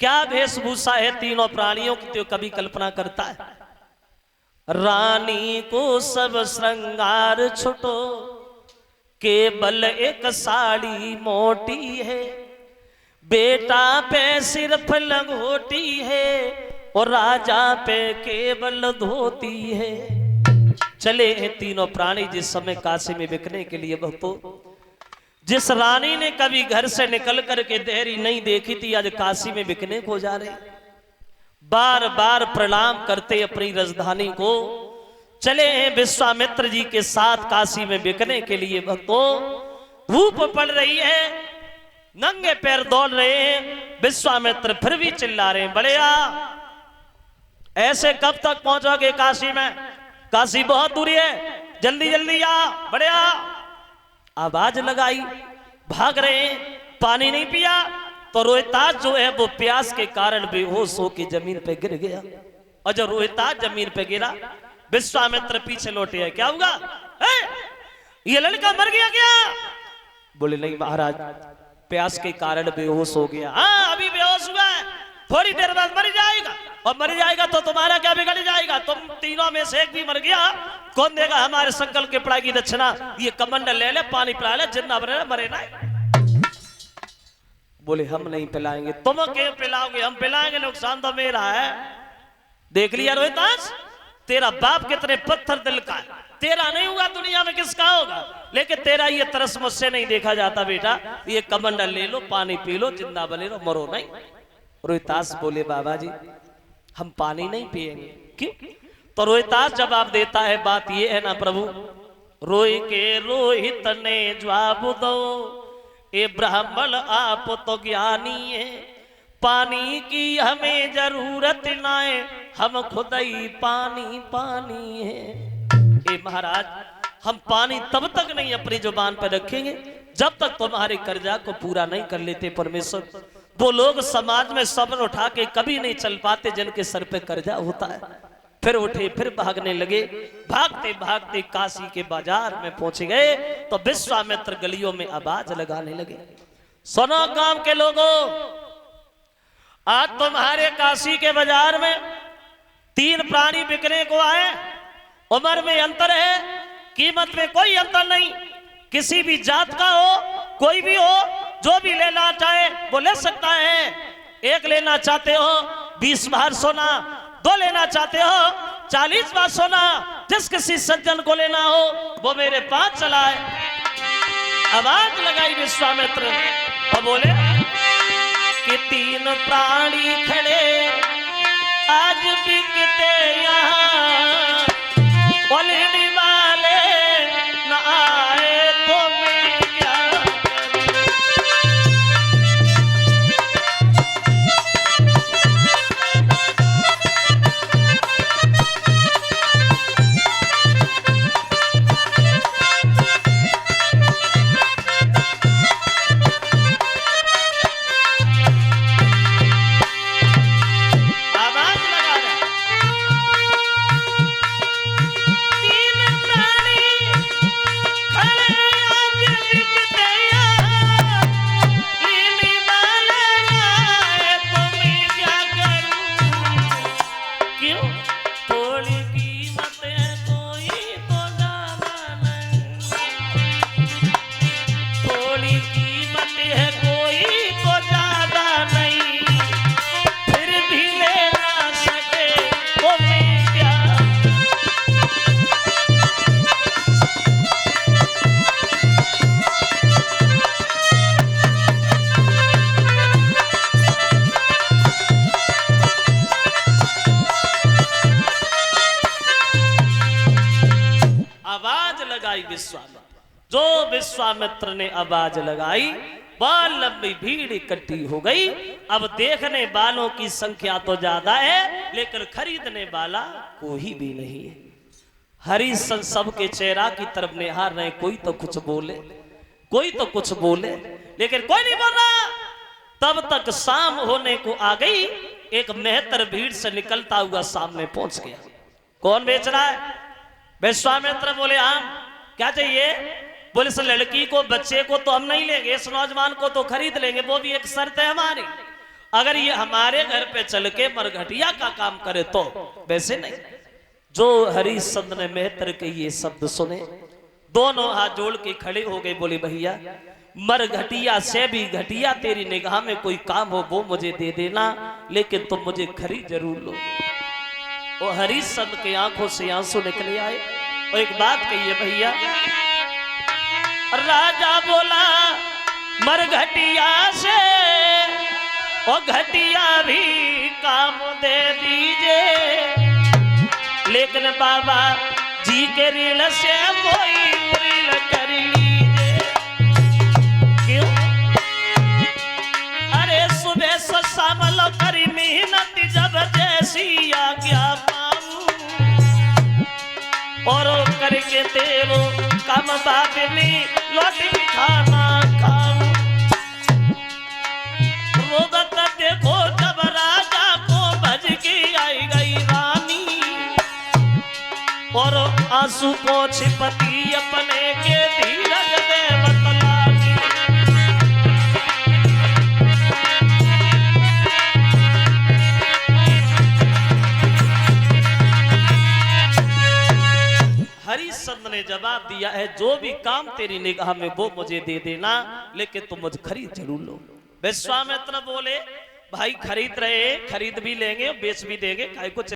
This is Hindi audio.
क्या वेशभूषा है तीनों प्राणियों की, तो कभी कल्पना करता है। रानी को सब श्रृंगार छुटो, केवल एक साड़ी मोटी है, बेटा पे सिर्फ लंगोटी है और राजा पे केवल धोती है। चले हैं तीनों प्राणी जिस समय काशी में बिकने के लिए भक्तों। जिस रानी ने कभी घर से निकल करके देहरी नहीं देखी थी, आज काशी में बिकने को जा रहे, बार बार प्रणाम करते अपनी राजधानी को चले हैं विश्वामित्र जी के साथ काशी में बिकने के लिए भक्तों। धूप पड़ रही है, नंगे पैर दौड़ रहे हैं। विश्वामित्र फिर भी चिल्ला रहे हैं, बड़े ऐसे कब तक पहुंचोगे काशी में? काशी बहुत दूरी है, जल्दी जल्दी आ, बड़े आवाज लगाई, भाग रहे हैं। पानी नहीं पिया तो रोहिताज जो है वो प्यास के कारण बेहोश होकर जमीन पे गिर गया। और जब रोहिताज जमीन पे गिरा, विश्वामित्र पीछे लौटे है, क्या हुआ? ये लड़का मर गया क्या? बोले नहीं महाराज, प्यास के कारण बेहोश हो गया। हाँ अभी बेहोश हुआ है, थोड़ी देर बाद मर जाएगा, और मर जाएगा तो तुम्हारा क्या बिगड़ जाएगा? तुम तीनों में से एक भी मर गया, कौन देगा हमारे संकल्प के पढ़ाई की दक्षिणा? ये कमंडल ले ले, पानी पिला ले, जिंदा बने मरे ना। बोले हम नहीं पिलाएंगे। तुम क्यों पिलाओगे? हम पिलाएंगे, नुकसान तो मेरा है। देख लिया रोहितास, तेरा बाप कितने पत्थर दिल का है, तेरा नहीं हुआ दुनिया में किसका होगा? लेकिन तेरा ये तरस मुझसे नहीं देखा जाता बेटा, ये कमंडल ले लो, पानी पी लो, जिंदा बने लो, मरो नहीं। रोहितास बोले बाबा जी हम पानी नहीं पिएंगे। क्यों? तो रोहितास जवाब देता है, बात ये है ना प्रभु, रोई के रोहित ने जवाब दो, ए ब्राह्मण आप तो ज्ञानी है, पानी की हमें जरूरत ना है, हम खुद ही पानी पानी है। ए महाराज हम पानी तब तक नहीं अपनी जुबान पर रखेंगे जब तक तुम्हारे कर्जा को पूरा नहीं कर लेते परमेश्वर। वो लोग समाज में सब्र उठा के कभी नहीं चल पाते जिनके सर पे कर्जा होता है। फिर उठे, फिर भागने लगे। भागते भागते काशी के बाजार में पहुंच गए तो विश्वामित्र गलियों में आवाज लगाने लगे, सुनो गांव के लोगों, आज तुम्हारे काशी के बाजार में 3 प्राणी बिकने को आए। उम्र में अंतर है, कीमत में कोई अंतर नहीं, किसी भी जात का हो, कोई भी हो, जो भी लेना चाहे वो ले सकता है। एक लेना चाहते हो 20 बार सोना, 2 लेना चाहते हो 40 बार सोना, जिस किसी सज्जन को लेना हो वो मेरे पास चलाए। आवाज लगाई विश्वामित्र और बोले कि 3 प्राणी खड़े आज बिकते यहाँ, बोलने वाले न आए तो मैं क्या जो विश्वामित्र ने आवाज लगाई, बहुत लंबी भीड़ इकट्ठी हो गई। अब देखने वालों की संख्या तो ज्यादा है लेकिन खरीदने वाला कोई भी नहीं है। हरिशन सबके चेहरा की तरफ निहार रहे, कोई तो कुछ बोले, कोई तो कुछ बोले, लेकिन कोई नहीं बोल रहा। तब तक शाम होने को आ गई। एक मेहतर भीड़ से निकलता हुआ सामने पहुंच गया। कौन बेच रहा है? विश्वामित्र बोले आम, क्या चाहिए? बोले इस लड़की को, बच्चे को तो हम नहीं लेंगे, इस नौजवान को तो खरीद लेंगे, वो भी एक शर्त है हमारी। अगर ये हमारे घर पे चल के मरघटिया का काम करे तो, वैसे नहीं। जो हरिश्चंद्र ने मेहतर के ये शब्द सुने, दोनों हाथ जोड़ के खड़े हो गए, बोले भैया मरघटिया से भी घटिया तेरी निगाह में कोई काम हो वो मुझे दे देना, लेकिन तुम मुझे खरीद जरूर लो। वो हरिश्चंद्र के आंखों से आंसू निकले आए और एक बात कहिए भैया, राजा बोला मरघटिया से ओ घटिया भी काम दे दीजिए, लेकिन बाबा जी के ऋण से कोई ऋण कर लीजिए। क्यों? अरे सुबह से शाम लो करी मेहनत, जब जैसी आज्ञा पाऊं और करके तेरो कम बाप में लौट खाना खाऊं। रोगत देखो जब राजा को भज के आई गई रानी, और आंसू को छिपती अपने के धीरज दे बतलानी। हरिश्चंद्र ने जवाब दिया है, जो भी काम तेरी निगाह में वो मुझे दे देना, लेकिन तुम मुझे खरीद जरूर लो। विश्वामित्र बोले भाई खरीद रहे, खरीद भी लेंगे बेच भी देंगे, काहे को